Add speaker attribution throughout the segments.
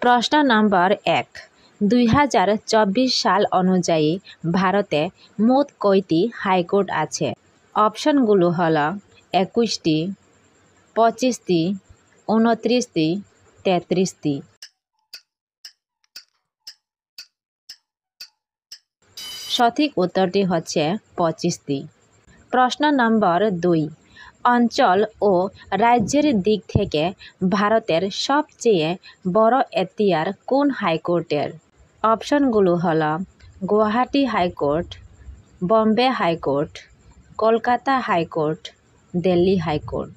Speaker 1: প্রশ্ন নম্বর 1 2024 সাল অনুযায়ী ভারতে মোট কয়টি হাইকোর্ট আছে? অপশনগুলো হলো 21টি, 25টি, 29টি, 33টি। সঠিক উত্তরটি হচ্ছে 25টি। প্রশ্ন নম্বর 2 অঞ্চল ও রাজ্যের দিক থেকে ভারতের সবচেয়ে বড় এখতিয়ার কোন হাইকোর্টের? অপশনগুলো হলো Guwahati high court, Bombay high court, Kolkata high court, Delhi high court.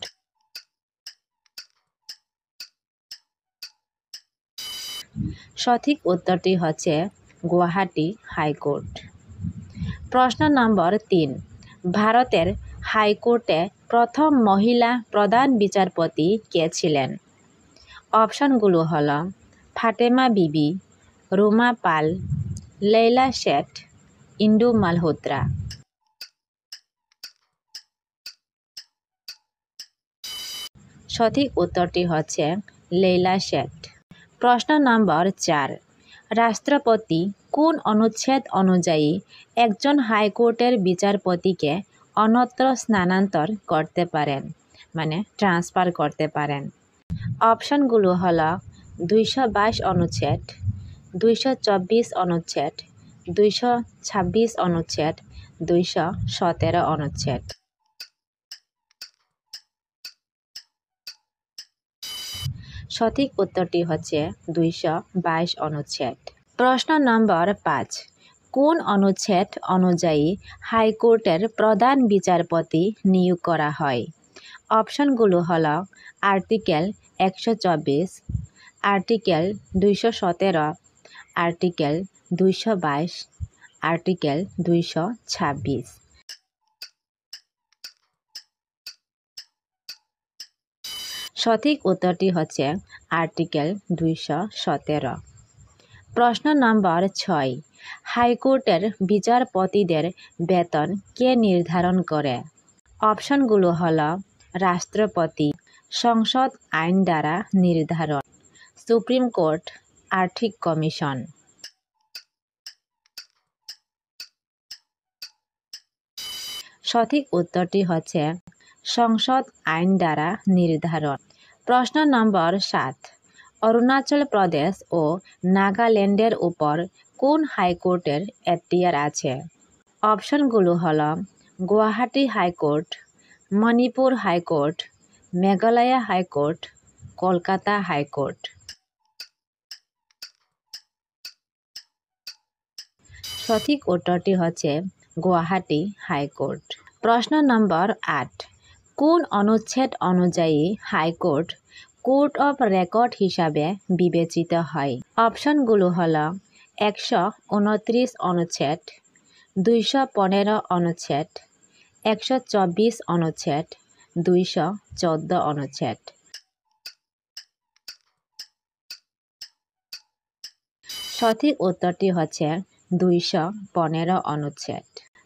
Speaker 1: সঠিক উত্তরটি হচ্ছে গুয়াহাটি হাইকোর্ট। প্রশ্ন নম্বর 3 ভারতের হাইকোর্টে প্রথম মহিলা প্রধান বিচারপতি কে ছিলেন? অপশনগুলো হলো ফাতেমা বিবি, রুমা পাল, লেইলা শেঠ, ইন্দু মালহোত্রা। সঠিক উত্তরটি হচ্ছে লেইলা শেঠ। প্রশ্ন নম্বর 4 রাষ্ট্রপতি কোন অনুচ্ছেদ অনুযায়ী একজন হাইকোর্টের বিচারপতিকে অন্যত্র স্থানান্তর করতে পারেন, মানে ট্রান্সফার করতে পারেন? অপশনগুলো হলো 222 অনুচ্ছেদ, 224 অনুচ্ছেদ, 226 অনুচ্ছেদ, 217 অনুচ্ছেদ। সঠিক উত্তরটি হচ্ছে 222 অনুচ্ছেদ। প্রশ্ন নম্বর 5 কোন অনুচ্ছেদ অনুযায়ী হাইকোর্টের প্রধান বিচারপতি নিয়োগ করা হয়? অপশনগুলো হলো আর্টিকেল 124, আর্টিকেল 217, আর্টিকেল 222, আর্টিকেল 226। সঠিক উত্তরটি হচ্ছে আর্টিকেল 217। প্রশ্ন নম্বর 6 হাইকোর্টের বিচারপতিদের বেতন কে নির্ধারণ করে? অপশনগুলো হলো রাষ্ট্রপতি, সংসদ আইন দ্বারা নির্ধারণ, সুপ্রিম কোর্ট, আর্থিক কমিশন। সঠিক উত্তরটি হচ্ছে সংসদ আইন দ্বারা নির্ধারণ। প্রশ্ন নম্বর 7 অরুণাচল প্রদেশ ও নাগাল্যান্ডের উপর কোন হাইকোর্টের এখতিয়ার আছে? অপশনগুলো হলো Guwahati high court, Manipur high court, Meghalaya high court, Kolkata high court. সঠিক উত্তরটি হচ্ছে গুয়াহাটি হাইকোর্ট। প্রশ্ন নম্বর 8 কোন অনুচ্ছেদ অনুযায়ী হাইকোর্ট কোর্ট অফ রেকর্ড হিসাবে বিবেচিত হয়? অপশনগুলো হলো 129 অনুচ্ছেদ, 215 অনুচ্ছেদ, 124 অনুচ্ছেদ, 214 অনুচ্ছেদ। সঠিক উত্তরটি হচ্ছে 215 অনুচ্ছেদ।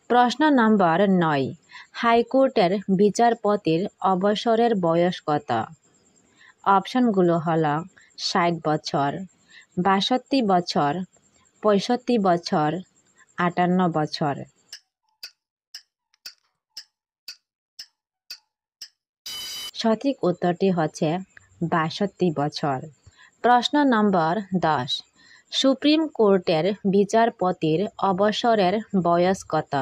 Speaker 1: প্রশ্ন নম্বর 9 হাইকোর্টের বিচারপতির অবসরের বয়স কত? অপশনগুলো হলো 60 বছর, 62 বছর, 65 বছর, 58 বছর। সঠিক উত্তরটি হচ্ছে 62 বছর। প্রশ্ন নম্বর 10 সুপ্রিম কোর্টের বিচারপতির অবসরের বয়স কত?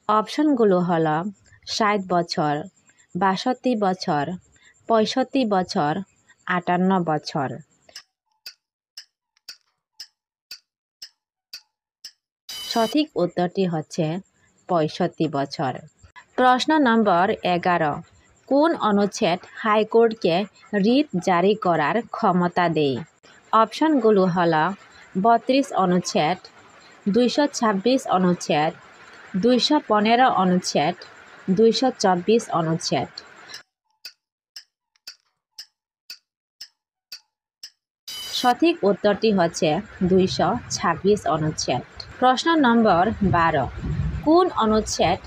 Speaker 1: অপশনগুলো হলো 60 বছর, 62 বছর, 65 বছর, 58 বছর। সঠিক উত্তরটি হচ্ছে 65 বছর। প্রশ্ন নম্বর 11 কোন অনুচ্ছেদ হাইকোর্টকে রিট জারি করার ক্ষমতা দেয়? অপশনগুলো হলো 32 অনুচ্ছেদ, 226 অনুচ্ছেদ, 215 অনুচ্ছেদ, 224 অনুচ্ছেদ। সঠিক উত্তরটি হচ্ছে 226 অনুচ্ছেদ। প্রশ্ন নম্বর 12 কোন অনুচ্ছেদ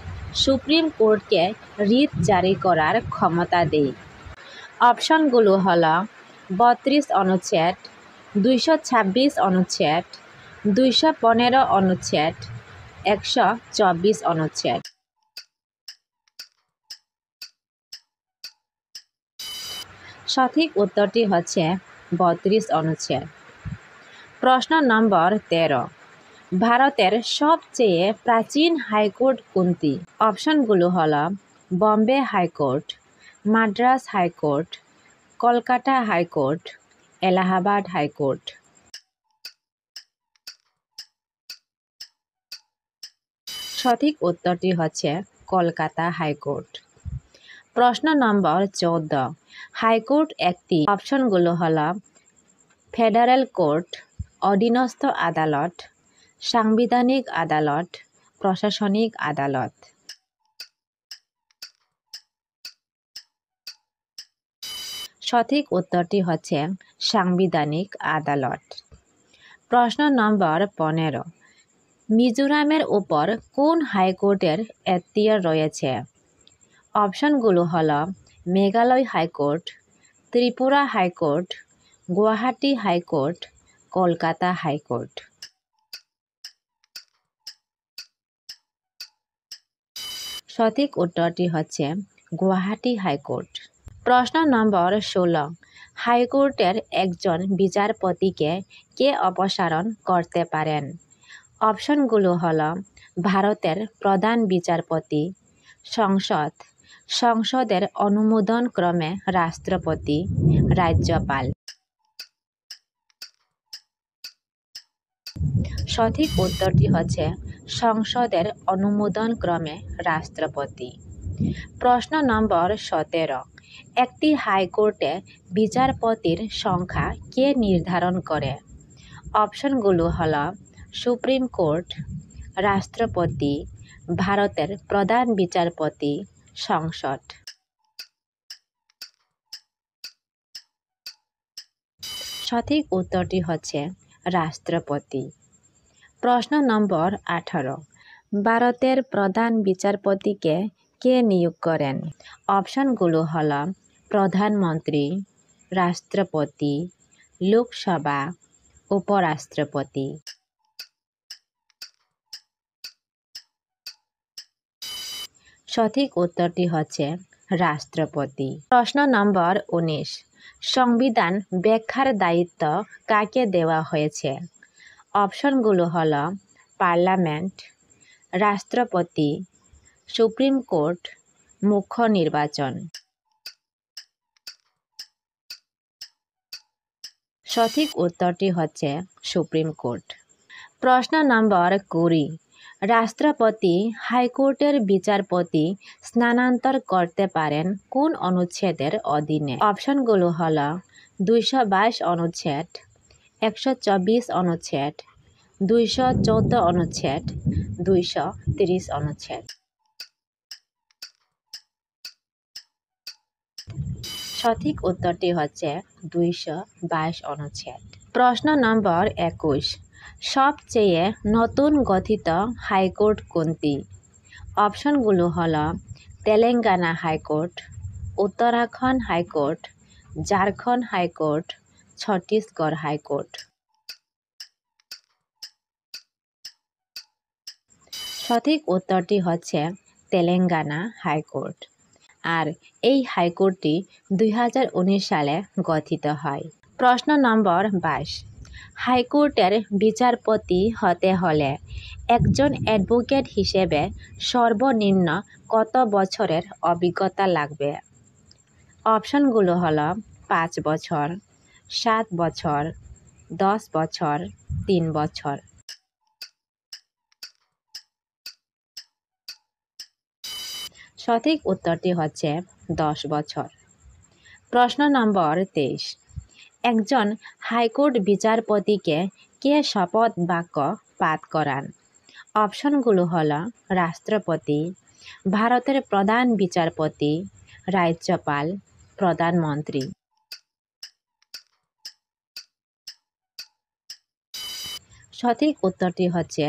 Speaker 1: সুপ্রিম কোর্টকে রিট জারি করার ক্ষমতা দেয়? অপশনগুলো হলো 32 অনুচ্ছেদ, 226 অনুচ্ছেদ, 215 অনুচ্ছেদ, 124 অনুচ্ছেদ। সঠিক উত্তরটি হচ্ছে 32 অনুচ্ছেদ। প্রশ্ন নম্বর 13, ভারতের সবচেয়ে প্রাচীন হাইকোর্ট কোনটি? অপশনগুলো হলো Bombay high court, Madras high court, Kolkata high court, Allahabad high court. সঠিক উত্তরটি হচ্ছে কলকাতা হাইকোর্ট। প্রশ্ন নম্বর 14, হাইকোর্ট একটি। অপশনগুলো হলো ফেডারেল কোর্ট, অধীনস্থ আদালত, সাংবিধানিক আদালত, প্রশাসনিক আদালত। সঠিক উত্তরটি হচ্ছে সাংবিধানিক আদালত। প্রশ্ন নম্বর 15, মিজোরামের উপর কোন হাইকোর্টের এখতিয়ার রয়েছে? অপশনগুলো হলো Meghalaya high court, Tripura high court, Guwahati high court, Kolkata high court. সঠিক উত্তরটি হচ্ছে গুয়াহাটি হাইকোর্ট। প্রশ্ন নম্বর 16, হাইকোর্টের একজন বিচারপতিকে কে অপসারণ করতে পারেন? অপশনগুলো হলো ভারতের প্রধান বিচারপতি, সংসদ, সংসদের অনুমোদন ক্রমে রাষ্ট্রপতি, রাজ্যপাল। সঠিক উত্তরটি হচ্ছে সংসদের অনুমোদন ক্রমে রাষ্ট্রপতি। প্রশ্ন নম্বর 17, একটি হাইকোর্টে বিচারপতির সংখ্যা কে নির্ধারণ করে? অপশনগুলো হলো সুপ্রিম কোর্ট, রাষ্ট্রপতি, ভারতের প্রধান বিচারপতি, সংসদ। সঠিক উত্তরটি হচ্ছে রাষ্ট্রপতি। প্রশ্ন নম্বর 18, ভারতের প্রধান বিচারপতিকে কে নিয়োগ করেন? অপশনগুলো হলো প্রধানমন্ত্রী, রাষ্ট্রপতি, লোকসভা, উপরাষ্ট্রপতি। সঠিক উত্তরটি হচ্ছে রাষ্ট্রপতি। প্রশ্ন নম্বর 19, সংবিধান ব্যাখ্যার দায়িত্ব কাকে দেওয়া হয়েছে? অপশনগুলো হলো পার্লামেন্ট, রাষ্ট্রপতি, সুপ্রিম কোর্ট, মুখ্য নির্বাচন। সঠিক উত্তরটি হচ্ছে সুপ্রিম কোর্ট। প্রশ্ন নম্বর 20, রাষ্ট্রপতি হাইকোর্টের বিচারপতি স্থানান্তর করতে পারেন কোন অনুচ্ছেদের অধীনে? অপশনগুলো হলো 222 অনুচ্ছেদ, 124 অনুচ্ছেদ, 214 অনুচ্ছেদ, 230 অনুচ্ছেদ। সঠিক উত্তরটি হচ্ছে 222 অনুচ্ছেদ। প্রশ্ন নম্বর 21, সবচেয়ে নতুন গঠিত হাইকোর্ট কোনটি? অপশনগুলো হলো Telangana high court, Uttarakhand high court, Jharkhand high court, Chhattisgarh high court. সঠিক উত্তরটি হচ্ছে তেলেঙ্গানা হাইকোর্ট। আর এই হাইকোর্টটি 2019 সালে গঠিত হয়। প্রশ্ন নম্বর 22, হাইকোর্টের বিচারপতি হতে হলে একজন অ্যাডভোকেট হিসেবে সর্বনিম্ন কত বছরের অভিজ্ঞতা লাগবে? অপশনগুলো হলো 5 বছর, 7 বছর, 10 বছর, 3 বছর। সঠিক উত্তরটি হচ্ছে 10 বছর। প্রশ্ন নম্বর 23, একজন হাইকোর্ট বিচারপতিকে কে শপথ বাক্য পাঠ করান? অপশনগুলো হলো রাষ্ট্রপতি, ভারতের প্রধান বিচারপতি, রাজ্যপাল, প্রধানমন্ত্রী। সঠিক উত্তরটি হচ্ছে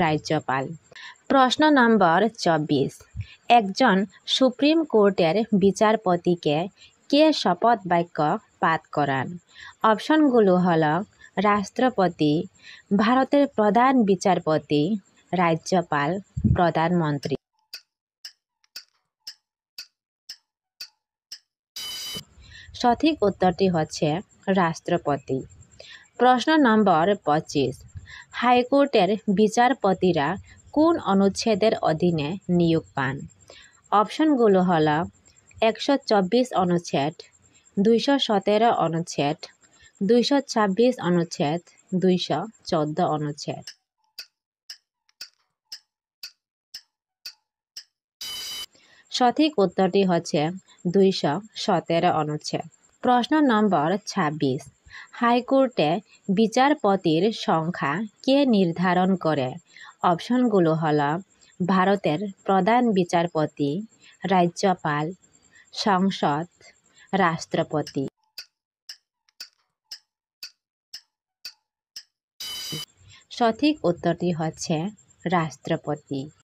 Speaker 1: রাজ্যপাল। প্রশ্ন নম্বর 24, একজন সুপ্রিম কোর্টের বিচারপতিকে কে শপথ বাক্য পাঠ করান? অপশনগুলো হলো রাষ্ট্রপতি, ভারতের প্রধান বিচারপতি, রাজ্যপাল, প্রধানমন্ত্রী। সঠিক উত্তরটি হচ্ছে রাষ্ট্রপতি। প্রশ্ন নম্বর 25। হাইকোর্টের বিচারপতিরা কোন অনুচ্ছেদের অধীনে নিয়োগ পান? অপশনগুলো হলো 124 অনুচ্ছেদ, 217 অনুচ্ছেদ, 226 অনুচ্ছেদ, 214 অনুচ্ছেদ। সঠিক উত্তরটি হচ্ছে 217 অনুচ্ছেদ। প্রশ্ন নম্বর 26। হাইকোর্টে বিচারপতির সংখ্যা কে নির্ধারণ করে? অপশনগুলো হলো ভারতের প্রধান বিচারপতি, রাজ্যপাল, সংসদ, রাষ্ট্রপতি। সঠিক উত্তরটি হচ্ছে রাষ্ট্রপতি।